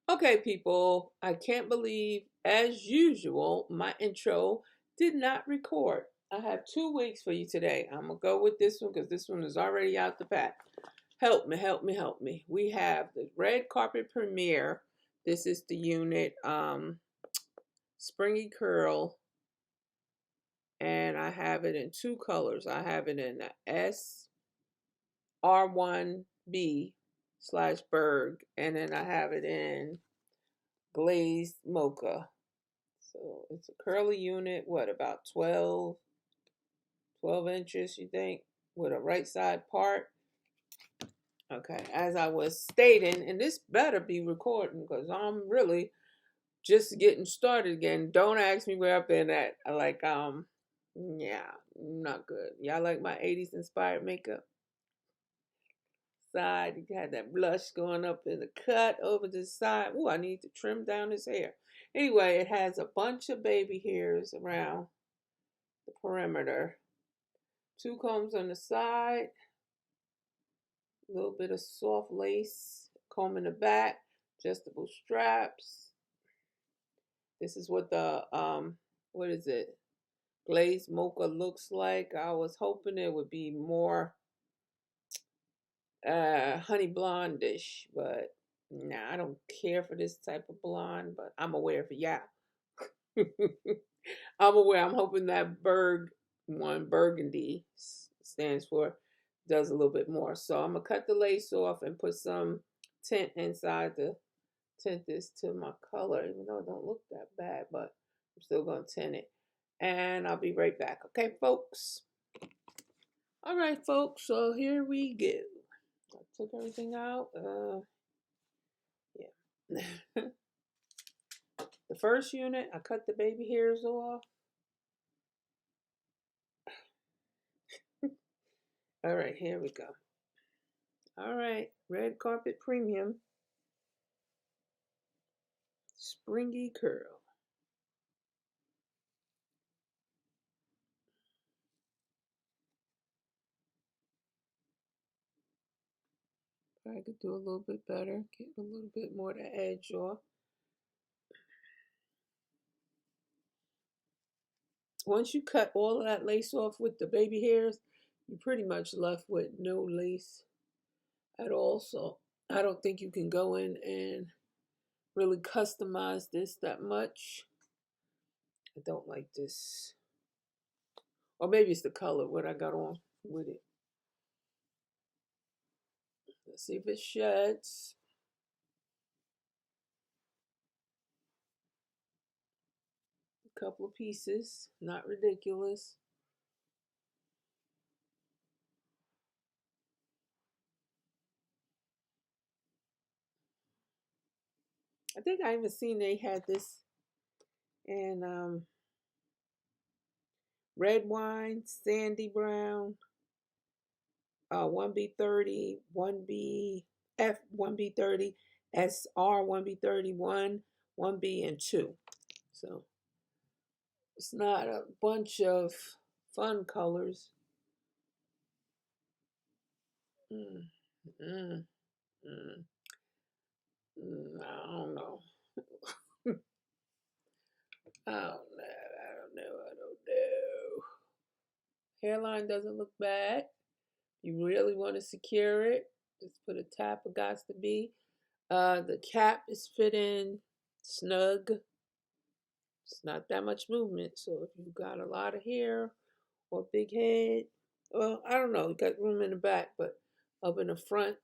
Okay, people, I can't believe, as usual, my intro did not record. I have 2 weeks for you today. I'm going to go with this one because this one is already out the pack. Help me, help me, help me. We have the red carpet premiere. This is the unit, Springy Curl, and I have it in two colors. I have it in the SR1B/Berg, and then I have it in Glazed Mocha. So it's a curly unit, what, about 12 inches, you think, with a right side part. Okay, as I was stating, and this better be recording because I'm really just getting started again. Don't ask me where I've been at. Yeah, not good. Y'all like my 80s inspired makeup? Side, you had that blush going up in the cut over the side. Oh, I need to trim down his hair. Anyway, it has a bunch of baby hairs around the perimeter. 2 combs on the side. A little bit of soft lace comb in the back. Adjustable straps. This is what the, what is it? Glazed Mocha looks like. I was hoping it would be more honey blondish, but nah, I don't care for this type of blonde, but I'm aware for y'all. I'm aware. I'm hoping that burgundy stands for, does a little bit more. So I'm gonna cut the lace off and put some tint inside to tint this to my color, even though it don't look that bad, but I'm still gonna tint it. And I'll be right back. Okay, folks? All right, folks, so here we go. I took everything out. Yeah. The first unit, I cut the baby hairs off. All right, here we go. All right, red carpet premium. Springy curl. I could do a little bit better, get a little bit more of the edge off. Once you cut all of that lace off with the baby hairs, you're pretty much left with no lace at all. So I don't think you can go in and really customize this that much. I don't like this. Or maybe it's the color, what I got on with it. Let's see if it sheds. A couple of pieces, not ridiculous. I think I even seen they had this in red wine, sandy brown, 1B30, 1BF, 1B30, SR, 1B31, 1B, and 2. So it's not a bunch of fun colors. I don't know. I don't know. Hairline doesn't look bad. You really want to secure it, just put a tap of Gots to Be. The cap is fitting snug. It's not that much movement. So if you've got a lot of hair or big head, well, I don't know, you got room in the back, but up in the front,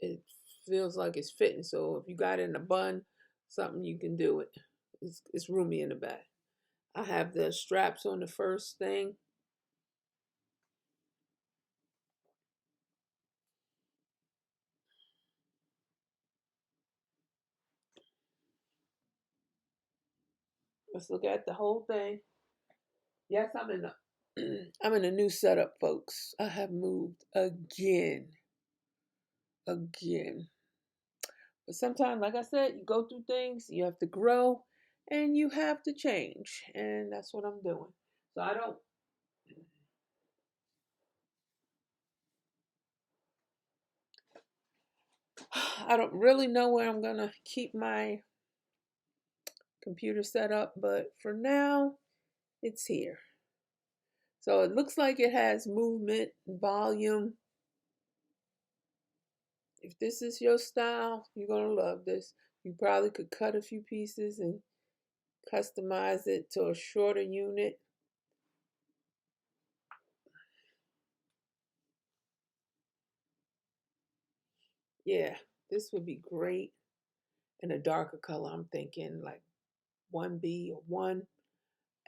it feels like it's fitting. So if you got it in a bun, something, you can do it. It's roomy in the back. I have the straps on the first thing. Let's look at the whole thing. Yes, I'm in a new setup, folks. I have moved again. But sometimes, like I said, you go through things, you have to grow, and you have to change. And that's what I'm doing. So I don't. I don't really know where I'm gonna keep my computer set up, but for now, it's here. So it looks like it has movement, volume. If this is your style, you're gonna love this. You probably could cut a few pieces and customize it to a shorter unit. Yeah, this would be great in a darker color. I'm thinking like 1B or 1,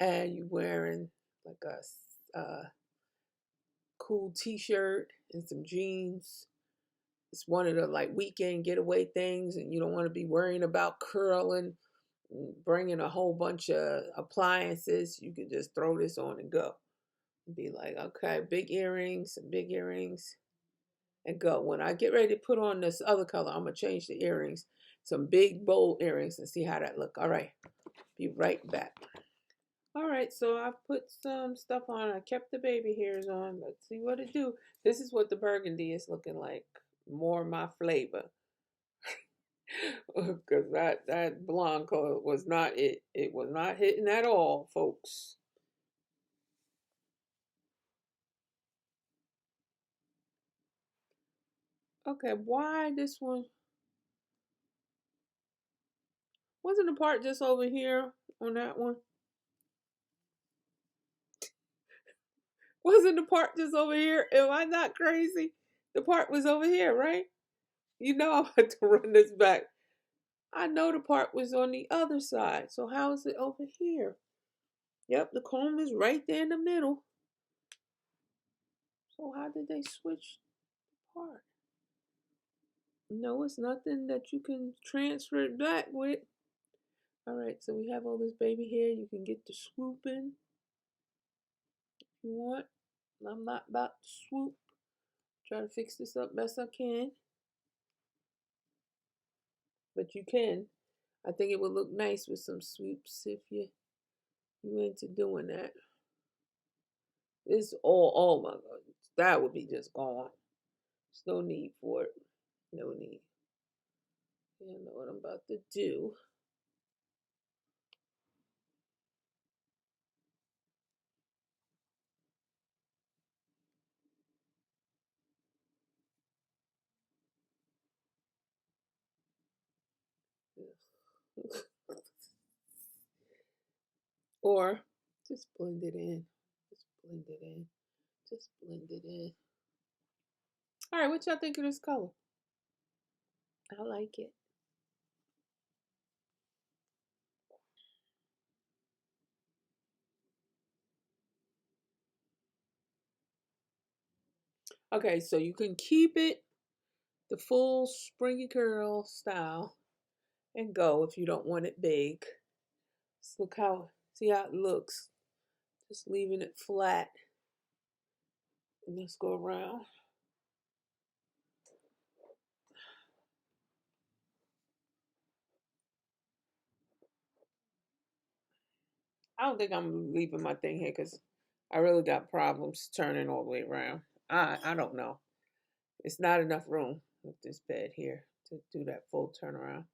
and you're wearing like a cool t-shirt and some jeans. It's one of the like weekend getaway things, and you don't want to be worrying about curling, bringing a whole bunch of appliances. You can just throw this on and go. Be like, okay, big earrings, some big earrings, and go. When I get ready to put on this other color, I'm gonna change the earrings, some big bold earrings, and see how that look. All right, be right back. All right, so I put some stuff on. I kept the baby hairs on. Let's see what it do. This is what the burgundy is looking like. More my flavor. Because that blonde color was not it. It was not hitting at all, folks. Okay, why this one? Wasn't the part just over here on that one? Wasn't the part just over here? Am I not crazy? The part was over here, right? You know I'm about to run this back. I know the part was on the other side. So how is it over here? Yep, the comb is right there in the middle. So how did they switch the part? No, it's nothing that you can transfer it back with. All right, so we have all this baby hair. You can get the swooping if you want. I'm not about to swoop. Try to fix this up best I can. But you can. I think it would look nice with some swoops if you into doing that. This all, oh my god, that would be just gone. There's no need for it. No need. You know what I'm about to do. Or just blend it in. Just blend it in. Just blend it in. All right, what y'all think of this color? I like it. Okay, so you can keep it the full springy curl style and go if you don't want it big. Just look how, see how it looks. Just leaving it flat. And let's go around. I don't think I'm leaving my thing here because I really got problems turning all the way around. I don't know. It's not enough room with this bed here to do that full turnaround.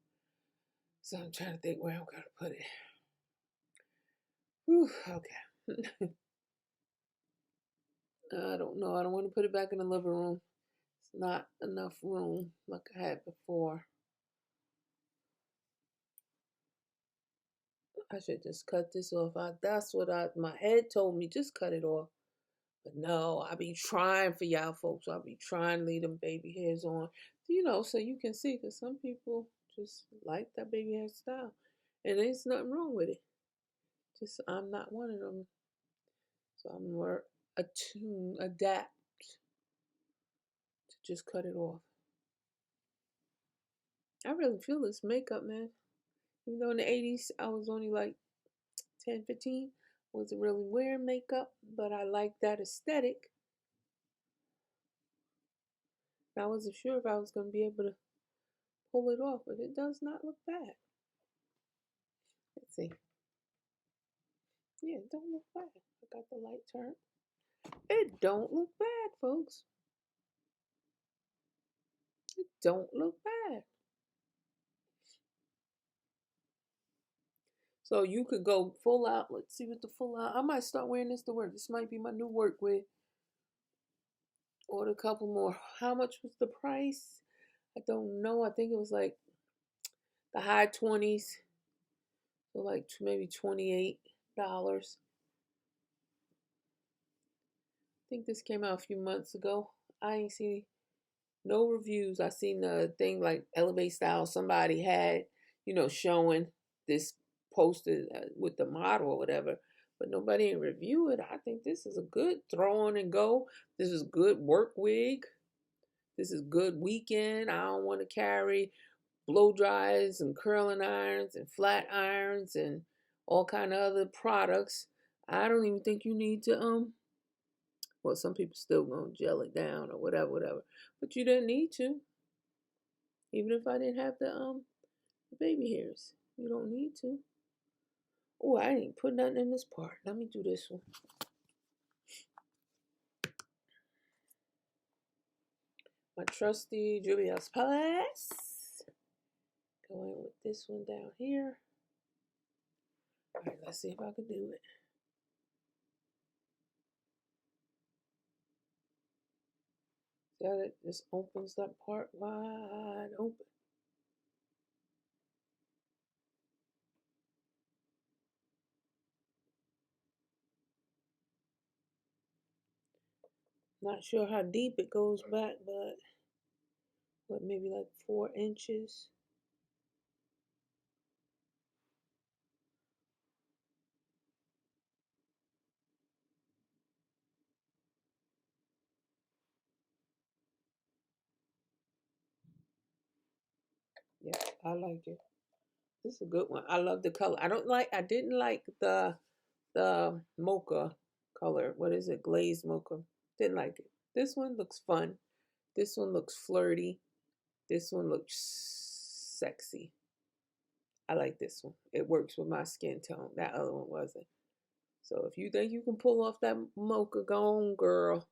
So I'm trying to think where I'm going to put it. Whew, okay. I don't know. I don't want to put it back in the living room. It's not enough room like I had before. I should just cut this off. That's what my head told me. Just cut it off. But no, I be trying for y'all folks. I be trying to leave them baby hairs on. You know, so you can see. Because some people just like that baby hair style. And there's nothing wrong with it. Just I'm not one of them. So I'm more adapt to just cut it off. I really feel this makeup, man. Even though in the 80s I was only like 10, 15, wasn't really wearing makeup, but I liked that aesthetic. I wasn't sure if I was going to be able to pull it off, but it does not look bad. Let's see. Yeah, it don't look bad. I got the light turned. It don't look bad, folks. It don't look bad. So you could go full out. Let's see what the full out. I might start wearing this to work. This might be my new work wear. Order a couple more. How much was the price? I don't know. I think it was like the high 20s. So like maybe $28. I think this came out a few months ago. I ain't seen no reviews. I seen the thing like Elevate Style. Somebody had, showing this posted with the model or whatever, but nobody didn't review it. I think this is a good throw on and go. This is good work wig. This is good weekend. I don't want to carry blow dries and curling irons and flat irons and all kind of other products. I don't even think you need to well, some people still gonna gel it down or whatever, but you didn't need to. Even if I didn't have the baby hairs, you don't need to. Oh, I didn't put nothing in this part. Let me do this one. My trusty Juvia's Palace. Going with this one down here. All right, let's see if I can do it. See how it just opens that part wide open. Not sure how deep it goes back, but what, maybe like 4 inches. Yeah, I like it. This is a good one. I love the color. I didn't like the mocha color. What is it? Glazed mocha. Didn't like it. This one looks fun. This one looks flirty. This one looks sexy. I like this one. It works with my skin tone. That other one wasn't. So if you think you can pull off that mocha, go on, girl.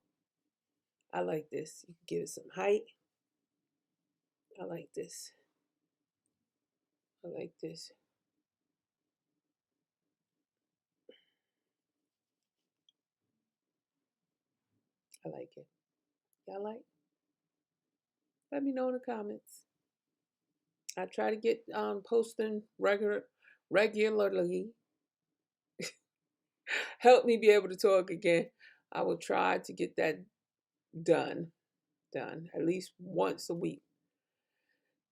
I like this. You can give it some height. I like this. I like this. I like it. Y'all like? Let me know in the comments. I try to get posting regularly. Help me be able to talk again. I will try to get that done at least once a week.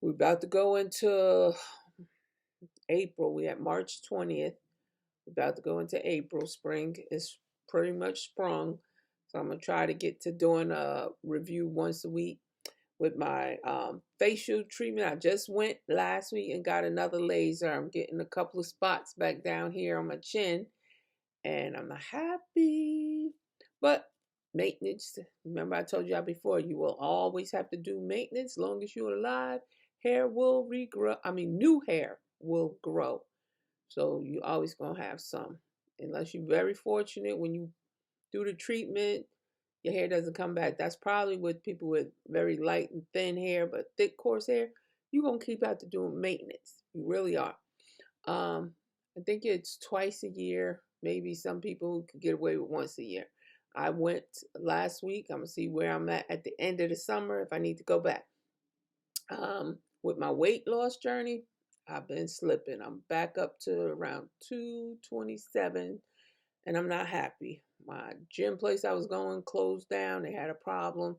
We're about to go into April. We at March 20th. We're about to go into April. Spring is pretty much sprung. So I'm going to try to get to doing a review once a week with my facial treatment. I just went last week and got another laser. I'm getting a couple of spots back down here on my chin. And I'm not happy. But maintenance, remember I told y'all before, you will always have to do maintenance. As long as you're alive, hair will regrow. New hair will grow. So you always going to have some. Unless you're very fortunate when you do the treatment, your hair doesn't come back. That's probably with people with very light and thin hair, but thick, coarse hair, you're going to keep out to doing maintenance. You really are. I think it's twice a year. Maybe some people could get away with once a year. I went last week. I'm going to see where I'm at the end of the summer if I need to go back. With my weight loss journey, I've been slipping. I'm back up to around 227, and I'm not happy. My gym place I was going closed down. They had a problem,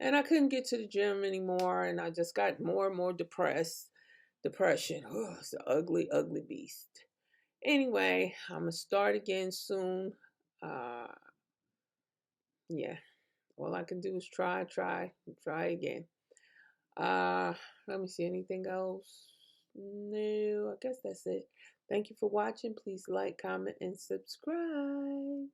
and I couldn't get to the gym anymore, and I just got more and more depression. Oh, it's an ugly, ugly beast. Anyway, I'm going to start again soon. Yeah, all I can do is try again. Let me see, anything else? No, I guess that's it. Thank you for watching. Please like, comment, and subscribe.